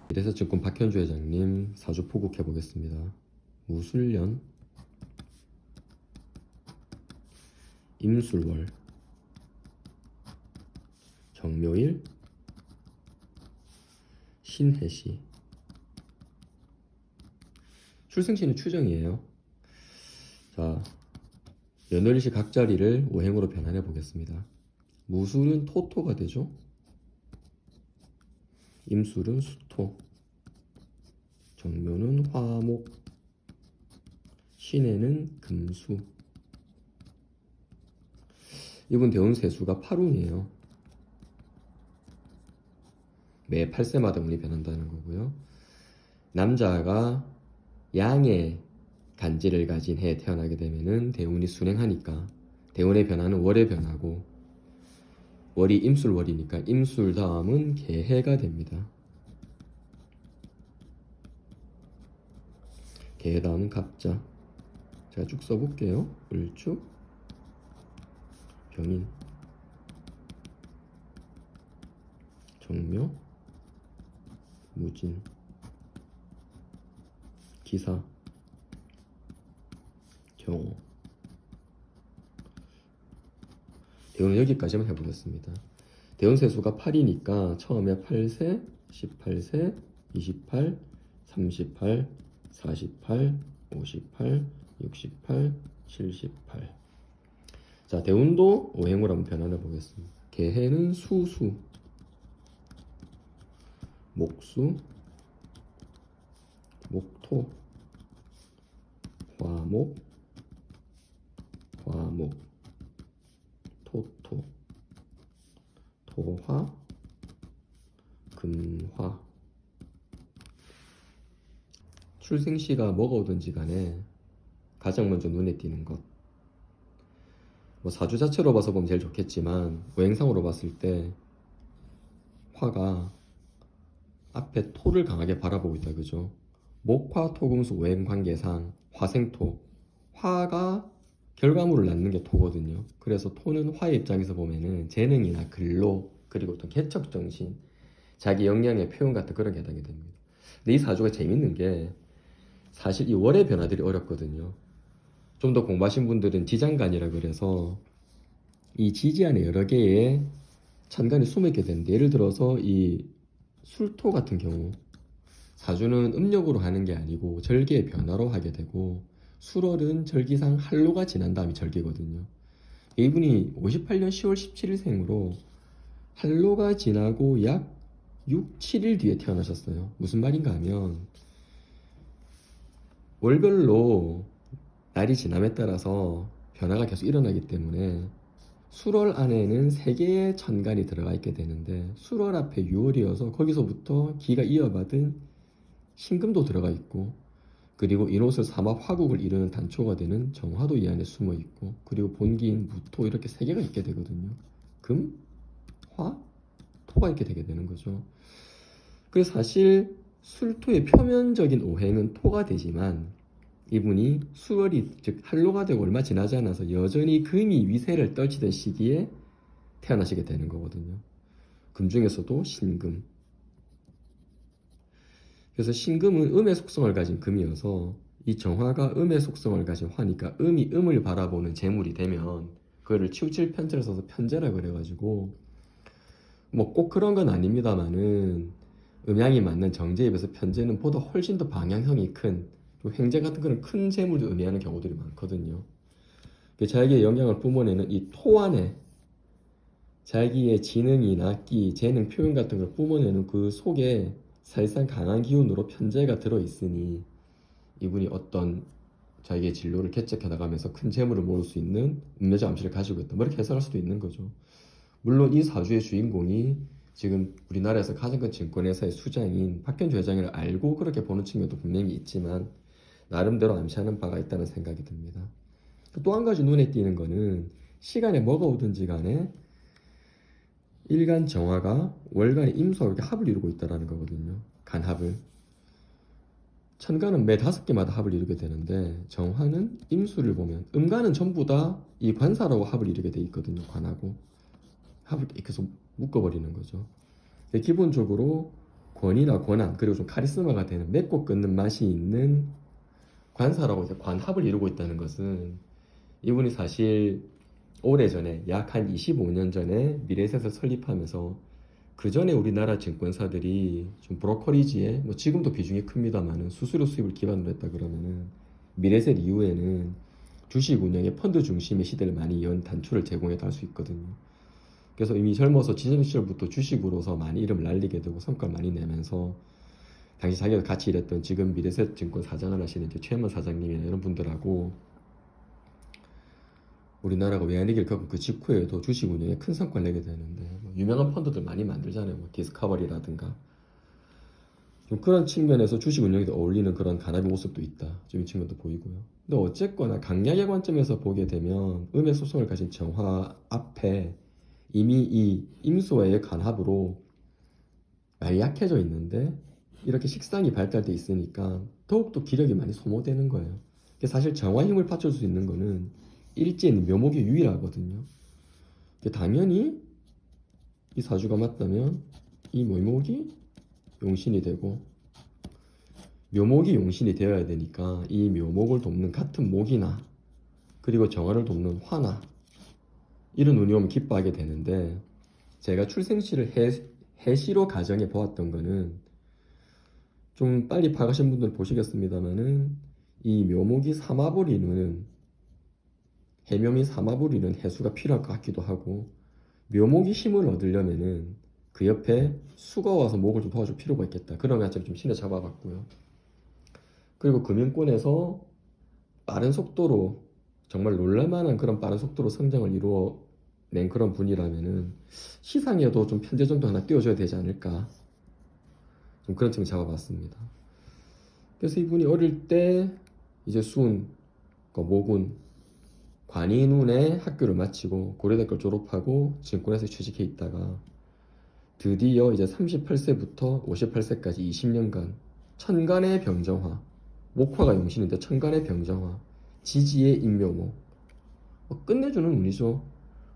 미래에셋증권 박현주 회장님 사주 포국해 보겠습니다. 무술년, 임술월, 정묘일, 신해시. 출생시는 추정이에요. 자, 연월일시 각 자리를 오행으로 변환해 보겠습니다. 무술은 토토가 되죠. 임술은 수토, 정묘는 화목, 신해는 금수. 이분 대운세수가 8운이에요. 매 8세마다 운이 변한다는 거고요. 남자가 양의 간지를 가진 해에 태어나게 되면은 대운이 순행하니까 대운의 변화는 월의 변화고, 월이 임술월이니까 임술 다음은 개해가 됩니다. 개해 다음은 갑자. 제가 쭉 써볼게요. 을축, 병인, 정묘, 무진, 기사, 경호. 대운은 여기까지만 해보겠습니다. 대운세수가 8이니까 처음에 8세, 18세, 28, 38, 48, 58, 68, 78. 자, 대운도 오행으로 한번 변환해 보겠습니다. 개해는 수수, 목수, 목토, 화목, 화목, 토토, 토화, 금화. 출생시가 뭐가 오든지 간에 가장 먼저 눈에 띄는 것, 뭐 사주 자체로 봐서 보면 제일 좋겠지만 오행상으로 봤을 때 화가 앞에 토를 강하게 바라보고 있다, 그죠? 목화 토금수 오행 관계상 화생토, 화가 결과물을 낳는 게 토거든요. 그래서 토는 화의 입장에서 보면은 재능이나 근로, 그리고 어떤 개척정신, 자기 역량의 표현 같은 그런 게 해당이 됩니다. 근데 이 사주가 재밌는 게 사실 이 월의 변화들이 어렵거든요. 좀 더 공부하신 분들은 지장간이라 그래서 이 지지 안에 여러 개의 천간이 숨어있게 되는데, 예를 들어서 이 술토 같은 경우 사주는 음력으로 하는 게 아니고 절기의 변화로 하게 되고, 술월은 절기상 한로가 지난 다음이 절기거든요. 이분이 58년 10월 17일생으로 한로가 지나고 약 6, 7일 뒤에 태어나셨어요. 무슨 말인가 하면 월별로 날이 지남에 따라서 변화가 계속 일어나기 때문에 술월 안에는 3개의 천간이 들어가 있게 되는데, 술월 앞에 6월이어서 거기서부터 기가 이어받은 신금도 들어가 있고, 그리고 인호술 삼합 화국을 이루는 단초가 되는 정화도 이 안에 숨어 있고, 그리고 본기인 무토, 이렇게 3개가 있게 되거든요. 금, 화, 토가 있게 되게 되는 거죠. 그래서 사실 술토의 표면적인 오행은 토가 되지만, 이분이 수월이 즉 한로가 되고 얼마 지나지 않아서 여전히 금이 위세를 떨치던 시기에 태어나시게 되는 거거든요. 금 중에서도 신금. 그래서 신금은 음의 속성을 가진 금이어서 이 정화가 음의 속성을 가진 화니까 음이 음을 바라보는 재물이 되면 그거를 치우칠 편제를 써서 편제라 그래가지고, 뭐 꼭 그런 건 아닙니다만은 음양이 맞는 정제에 비해서 편제는 보다 훨씬 더 방향성이 큰, 횡재 같은 그런 큰 재물을 의미하는 경우들이 많거든요. 자기의 영향을 뿜어내는 이 토 안에 자기의 지능이나 끼, 재능, 표현 같은 걸 뿜어내는 그 속에 사실상 강한 기운으로 편재가 들어있으니 이분이 어떤 자기의 진로를 개척해 나가면서 큰 재물을 모을 수 있는 음료적 암시를 가지고 있다, 뭐 이렇게 해석할 수도 있는 거죠. 물론 이 사주의 주인공이 지금 우리나라에서 가장 큰 증권회사의 수장인 박현주 회장을 알고 그렇게 보는 측면도 분명히 있지만 나름대로 암시하는 바가 있다는 생각이 듭니다. 또 한 가지 눈에 띄는 거는 시간에 뭐가 오든지 간에 일간 정화가 월간의 임수와 이렇게 합을 이루고 있다는 거거든요. 간합을. 천간은 매 5개마다 합을 이루게 되는데 정화는 임수를 보면 음간은 전부 다 이 관사라고 합을 이루게 돼 있거든요. 관하고 합을 계속 묶어버리는 거죠. 기본적으로 권위나 권한 그리고 좀 카리스마가 되는 맺고 끊는 맛이 있는 관사라고 이제 관합을 이루고 있다는 것은 이분이 사실 오래전에 약 한 25년 전에 미래에셋을 설립하면서 그 전에 우리나라 증권사들이 좀 브로커리지에 뭐 지금도 비중이 큽니다만은 수수료 수입을 기반으로 했다 그러면은 미래에셋 이후에는 주식 운영의 펀드 중심의 시대를 많이 연 단초를 제공했다 할 수 있거든요. 그래서 이미 젊어서 지전 시절부터 주식으로서 많이 이름을 날리게 되고 성과를 많이 내면서 당시 자기가 같이 일했던 지금 미래에셋 증권 사장을 하시는 이제 최현만 사장님이나 이런 분들하고 우리나라가 외환위기를 겪은 그 직후에도 주식 운영에 큰 성과를 내게 되는데 뭐 유명한 펀드들 많이 만들잖아요. 뭐 디스커버리라든가 좀 그런 측면에서 주식 운영에도 어울리는 그런 가납의 모습도 있다. 좀 이 측면도 보이고요. 근데 어쨌거나 강약의 관점에서 보게 되면 음의 소성을 가진 정화 앞에 이미 이 임수와의 간합으로 많이 약해져 있는데 이렇게 식상이 발달돼 있으니까 더욱더 기력이 많이 소모되는 거예요. 사실 정화 힘을 받쳐줄 수 있는 거는 일진 묘목이 유일하거든요. 당연히 이 사주가 맞다면 이 묘목이 용신이 되고 묘목이 용신이 되어야 되니까 이 묘목을 돕는 같은 목이나 그리고 정화를 돕는 화나 이런 운이 오면 기뻐하게 되는데 제가 출생시를 해시로 가정해 보았던 거는 좀 빨리 파가신 분들 보시겠습니다만은 이 묘목이 삼합을 이루는 해묘미 삼합을 이루는 해수가 필요할 것 같기도 하고 묘목이 힘을 얻으려면은 그 옆에 수가 와서 목을 좀 도와줄 필요가 있겠다. 그런 관점 좀 신뢰 잡아봤고요. 그리고 금융권에서 빠른 속도로 정말 놀랄만한 그런 빠른 속도로 성장을 이루어낸 그런 분이라면은 시상에도 좀 편제 정도 하나 띄워줘야 되지 않을까. 좀 그런 점을 잡아봤습니다. 그래서 이분이 어릴 때 이제 수운, 모군, 관인운의 학교를 마치고 고려대학교를 졸업하고 증권회사에 취직해 있다가 드디어 이제 38세부터 58세까지 20년간 천간의 병정화, 목화가 용신인데 천간의 병정화, 지지의 인묘목, 끝내주는 운이죠.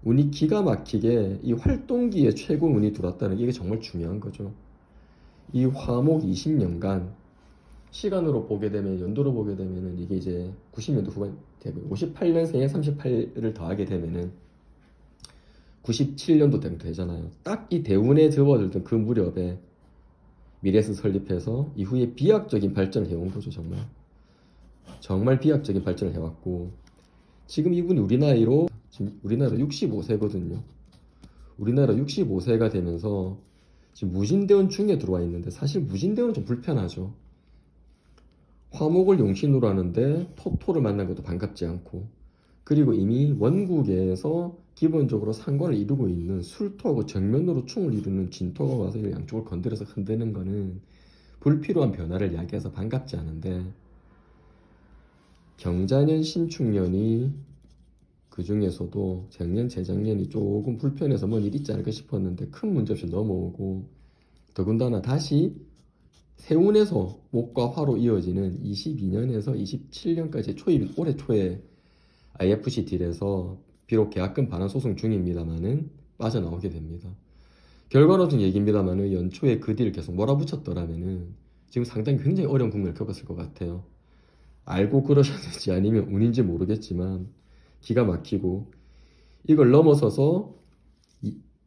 운이 기가 막히게 이 활동기에 최고 운이 들어왔다는 게 이게 정말 중요한 거죠. 이 화목 20년간 시간으로 보게 되면 연도로 보게 되면은 이게 이제 90년도 후반 되고 58년생에 38을 더하게 되면은 97년도 정도 되잖아요. 딱 이 대운에 접어들던 그 무렵에 미래에셋 설립해서 이후에 비약적인 발전을 해온 거죠. 정말 비약적인 발전을 해왔고 지금 이분이 우리 나이로 지금 우리나라 65세거든요. 우리나라 65세가 되면서 지금 무진대운 중에 들어와 있는데 사실 무진대운은 좀 불편하죠. 화목을 용신으로 하는데 토토를 만난 것도 반갑지 않고 그리고 이미 원국에서 기본적으로 상관을 이루고 있는 술토하고 정면으로 충을 이루는 진토가 와서 이 양쪽을 건드려서 흔드는 거는 불필요한 변화를 야기해서 반갑지 않은데 경자년 신축년이 그 중에서도 작년 재작년이 조금 불편해서 뭔 일 있지 않을까 싶었는데 큰 문제 없이 넘어오고 더군다나 다시 세운에서 목과 화로 이어지는 22년에서 27년까지 초입 올해 초에 IFC 딜에서 비록 계약금 반환 소송 중입니다만은 빠져나오게 됩니다. 결과론적인 얘기입니다만은 연초에 그 딜을 계속 몰아붙였더라면은 지금 상당히 굉장히 어려운 국면을 겪었을 것 같아요. 알고 그러셨는지 아니면 운인지 모르겠지만 기가 막히고 이걸 넘어서서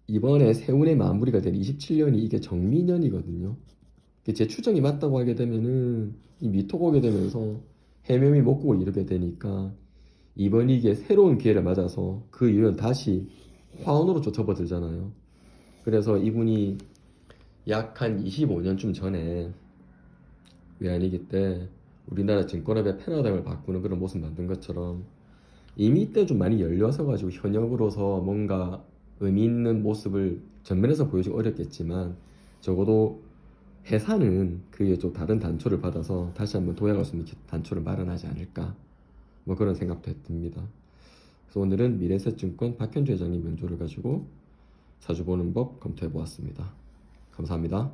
이번에 세운의 마무리가 된 27년이 이게 정미년이거든요. 제 추정이 맞다고 하게 되면은 이 미토가 오게 되면서 해묘미 목국을 이루게 되니까 이번 이게 새로운 기회를 맞아서 그 이후엔 다시 화원으로 접어들잖아요. 그래서 이분이 약 한 25년쯤 전에 외환위기 때 우리나라 증권업의 패러다임을 바꾸는 그런 모습 만든 것처럼 이미 이때 좀 많이 열려서 가지고 현역으로서 뭔가 의미 있는 모습을 전면에서 보여주기 어렵겠지만 적어도 회사는 그에 좀 다른 단초를 받아서 다시 한번 도약할 수 있는 단초를 마련하지 않을까 뭐 그런 생각도 듭니다. 그래서 오늘은 미래에셋증권 박현주 회장님 연조를 가지고 사주 보는 법 검토해 보았습니다. 감사합니다.